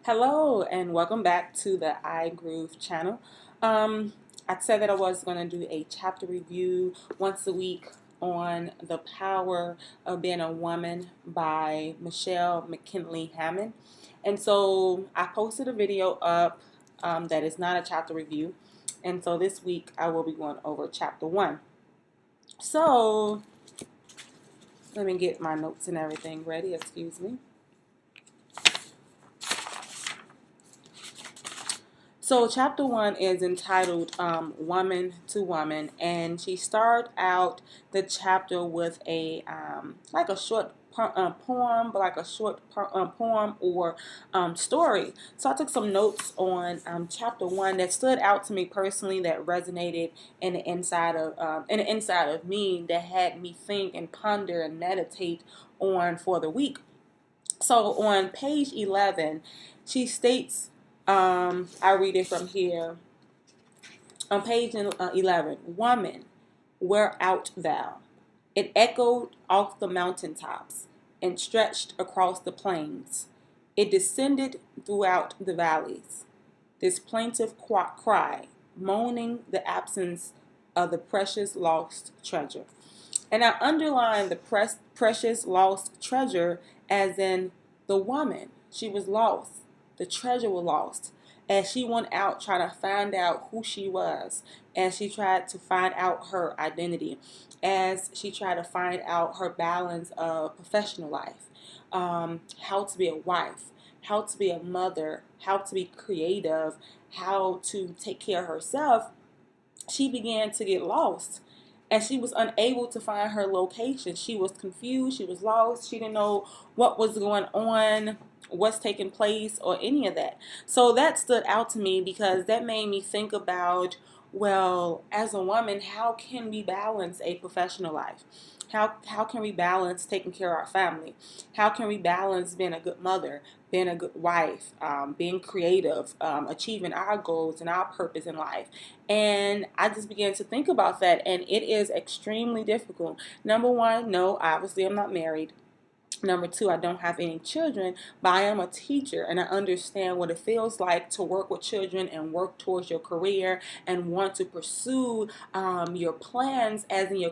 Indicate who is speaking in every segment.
Speaker 1: Hello and welcome back to the iGroove channel. I said that I was going to do a chapter review once a week on The Power of Being a Woman by Michelle McKinley Hammond. And so I posted a video up that is not a chapter review. And so this week I will be going over chapter 1. So let me get my notes and everything ready. Excuse me. So chapter 1 is entitled Woman to Woman, and she started out the chapter with a like a short poem, but like a short poem or story. So I took some notes on chapter 1 that stood out to me personally, that resonated in the inside of me, that had me think and ponder and meditate on for the week. So on page 11, she states, I read it from here. On page 11, Woman, where art thou? It echoed off the mountaintops and stretched across the plains. It descended throughout the valleys. This plaintive cry, moaning the absence of the precious lost treasure. And I underline the precious lost treasure as in the woman. She was lost. The treasure was lost. As she went out trying to find out who she was, as she tried to find out her identity, as she tried to find out her balance of professional life, how to be a wife, how to be a mother, how to be creative, how to take care of herself, she began to get lost and she was unable to find her location. She was confused, she was lost, she didn't know what was going on, what's taking place, or any of that. So that stood out to me because that made me think about, well, as a woman, how can we balance a professional life? How can we balance taking care of our family? How can we balance being a good mother, being a good wife, being creative, achieving our goals and our purpose in life? And I just began to think about that, and it is extremely difficult. Number one, no, obviously I'm not married. Number two, I don't have any children, but I am a teacher and I understand what it feels like to work with children and work towards your career and want to pursue your plans as in your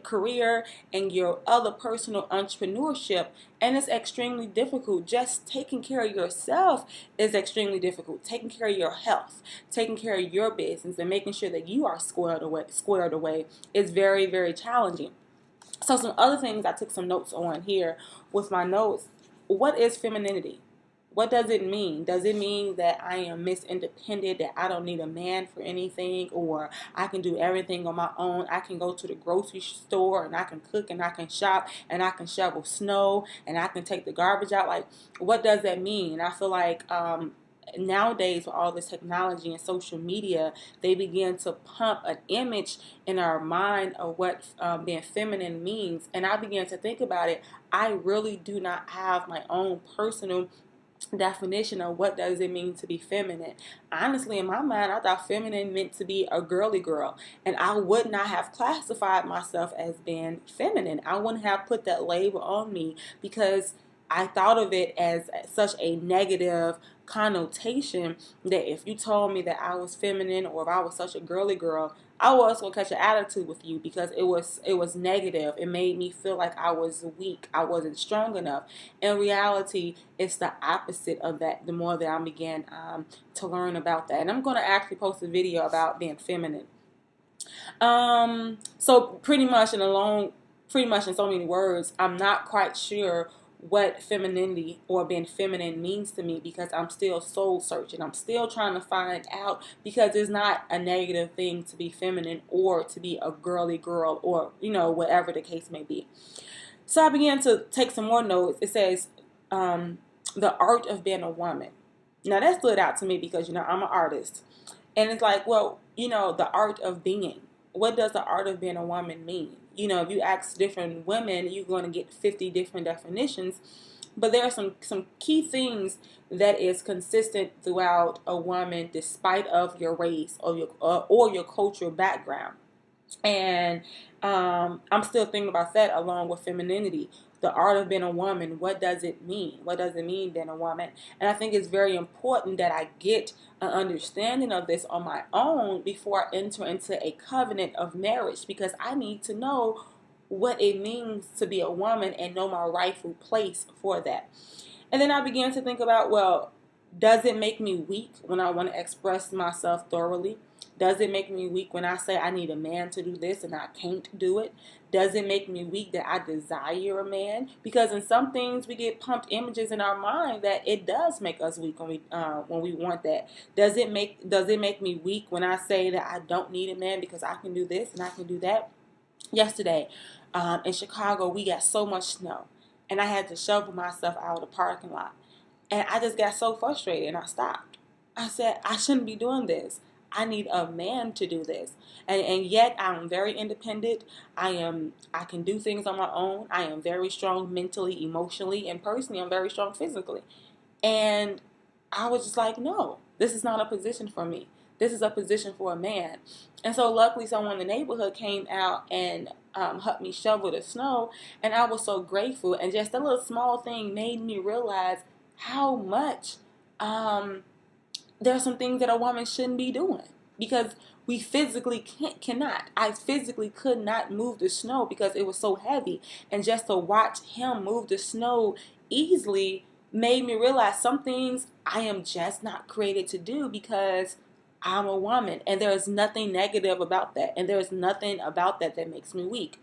Speaker 1: career and your other personal entrepreneurship. And it's extremely difficult. Just taking care of yourself is extremely difficult. Taking care of your health, taking care of your business, and making sure that you are squared away is very, very challenging. So some other things I took some notes on here with my notes. What is femininity? What does it mean? Does it mean that I am Miss Independent, that I don't need a man for anything, or I can do everything on my own? I can go to the grocery store and I can cook and I can shop and I can shovel snow and I can take the garbage out. Like, what does that mean? I feel like nowadays with all this technology and social media, they begin to pump an image in our mind of what being feminine means. And I began to think about it. I really do not have my own personal definition of what does it mean to be feminine. Honestly, in my mind, I thought feminine meant to be a girly girl, and I would not have classified myself as being feminine. I wouldn't have put that label on me because I thought of it as such a negative connotation that if you told me that I was feminine or if I was such a girly girl, I was gonna catch an attitude with you because it was negative. It made me feel like I was weak. I wasn't strong enough. In reality, it's the opposite of that. The more that I began to learn about that, and I'm gonna actually post a video about being feminine. So pretty much in so many words, I'm not quite sure what femininity or being feminine means to me because I'm still soul searching. I'm still trying to find out because it's not a negative thing to be feminine or to be a girly girl or, whatever the case may be. So I began to take some more notes. It says, the art of being a woman. Now that stood out to me because, I'm an artist. And it's like, well, the art of being. What does the art of being a woman mean? If you ask different women, you're going to get 50 different definitions. But there are some key things that is consistent throughout a woman, despite of your race or your cultural background. And I'm still thinking about that along with femininity. the art of being a woman. What does it mean? What does it mean being a woman? And I think it's very important that I get an understanding of this on my own before I enter into a covenant of marriage, because I need to know what it means to be a woman and know my rightful place for that. And then I began to think about, well, does it make me weak when I want to express myself thoroughly? Does it make me weak when I say I need a man to do this and I can't do it? Does it make me weak that I desire a man? Because in some things we get pumped images in our mind that it does make us weak when we want that. Does it make me weak when I say that I don't need a man because I can do this and I can do that? Yesterday, in Chicago, we got so much snow, and I had to shovel myself out of the parking lot. And I just got so frustrated, and I stopped. I said, I shouldn't be doing this. I need a man to do this. And yet I'm very independent. I can do things on my own. I am very strong mentally, emotionally, and personally I'm very strong physically. And I was just like, no, this is not a position for me. This is a position for a man. And so luckily someone in the neighborhood came out and helped me shovel the snow. And I was so grateful. And just a little small thing made me realize how much there are some things that a woman shouldn't be doing. Because we physically cannot. I physically could not move the snow because it was so heavy. And just to watch him move the snow easily made me realize some things I am just not created to do because I'm a woman. And there is nothing negative about that. And there is nothing about that that makes me weak.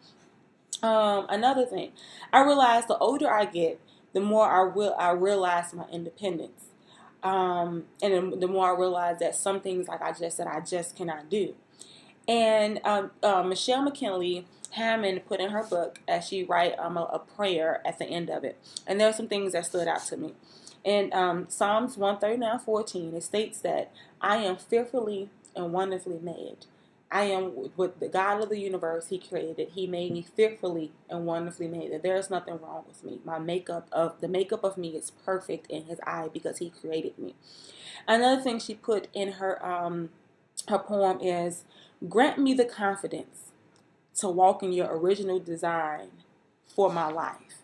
Speaker 1: Another thing, I realize the older I get, the more I realize my independence. And the more I realize that some things, like I just said, I just cannot do. And Michelle McKinley Hammond put in her book, as she write a prayer at the end of it. And there are some things that stood out to me. In Psalms 139:14, it states that I am fearfully and wonderfully made. I am with the God of the universe. He created. He made me fearfully and wonderfully made. That there is nothing wrong with me. The makeup of me is perfect in His eye because He created me. Another thing she put in her poem is, grant me the confidence to walk in your original design for my life.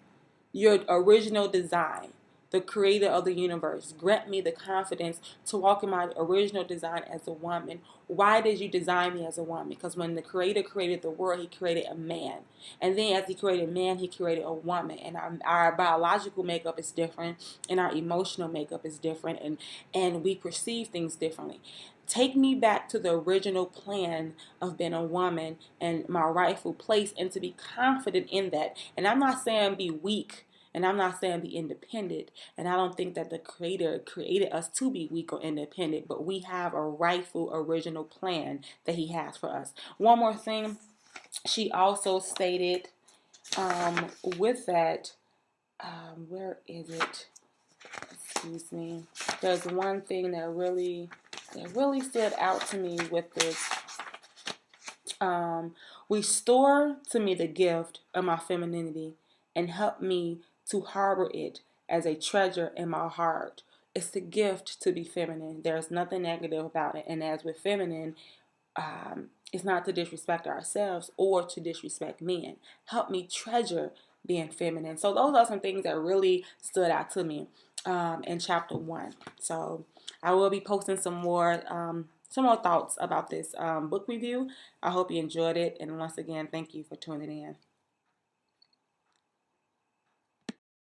Speaker 1: Your original design, the creator of the universe, grant me the confidence to walk in my original design as a woman. Why did you design me as a woman? Because when the creator created the world, he created a man. And then as he created man, he created a woman. And our biological makeup is different, and our emotional makeup is different, and we perceive things differently. Take me back to the original plan of being a woman and my rightful place, and to be confident in that. And I'm not saying be weak, and I'm not saying be independent. And I don't think that the Creator created us to be weak or independent, but we have a rightful original plan that He has for us. One more thing, she also stated with that, where is it? Excuse me. There's one thing that really stood out to me with this. Restore to me the gift of my femininity and help me to harbor it as a treasure in my heart. It's the gift to be feminine. There's nothing negative about it. And as with feminine, it's not to disrespect ourselves or to disrespect men. Help me treasure being feminine. So those are some things that really stood out to me in chapter 1. So I will be posting some more thoughts about this book review. I hope you enjoyed it. And once again, thank you for tuning in.